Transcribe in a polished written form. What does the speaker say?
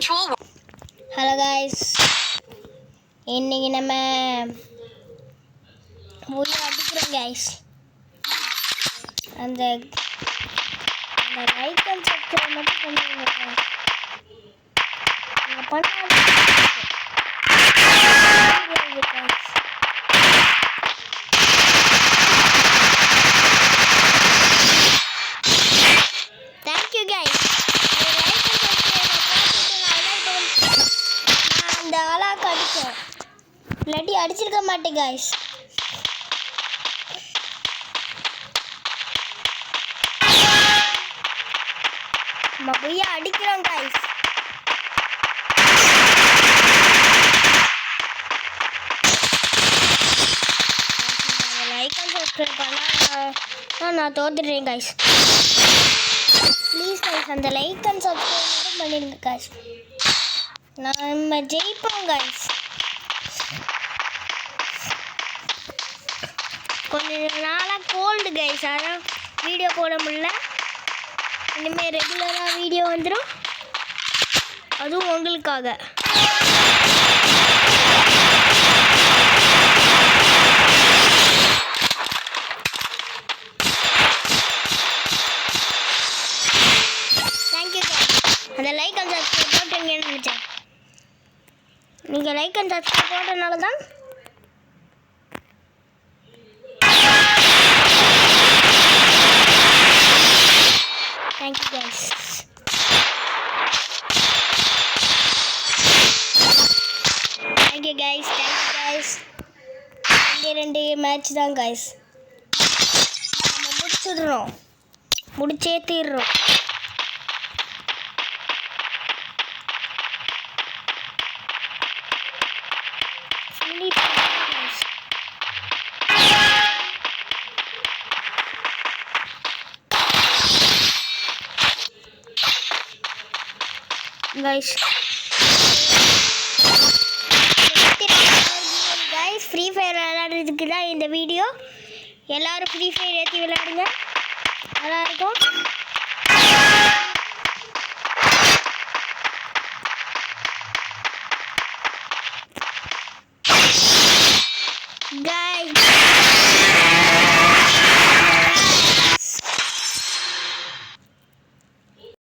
Hello guys, இன்னைக்கு நம்ம movie அடிக்கிறோம் guys. அந்த லைக் அண்ட் சப்ஸ்கிரைப் மட்டும் பண்ணுங்க guys. நீங்க பண்ணாத guys. Thank you guys. இல்லாட்டி அடிச்சிருக்க மாட்டேன் guys. நம்ம போய் அடிக்கிறோம் guys. லைக் அண்ட் சப்ஸ்கிரைப் பண்ணா நான் தோத்துடுறேன் guys. ப்ளீஸ் guys, அந்த லைக் அண்ட் சப்ஸ்கிரைப் மட்டும் பண்ணிடுங்க guys. நம்ம ஜெயிப்போம் guys. கொஞ்சம் நாளாக கோல்டு கைஸ், அதான் வீடியோ போட முடியல. இனிமேல் ரெகுலராக வீடியோ வந்துடும், அதுவும் உங்களுக்காக. Thank you guys. அந்த லைக் அண்ட் சப்ஸ்கிரைப் போட்டுங்கன்னு நினச்சேன். நீங்கள் லைக் அண்ட் சப்ஸ்கிரைப் போட்டனால தான் thank you guys. Thank you guys. ரெண்டு மேட்ச் தான் guys. நம்ம முடிச்சிடுறோம், முடிச்சே தீர்றோம். guys ஃப்ரீ ஃபயர் விளையாடுறதுக்கு தான் இந்த வீடியோ. எல்லாரும் ஃப்ரீ ஃபயர் ஏற்றி விளையாடுங்க, நல்லா இருக்கும்.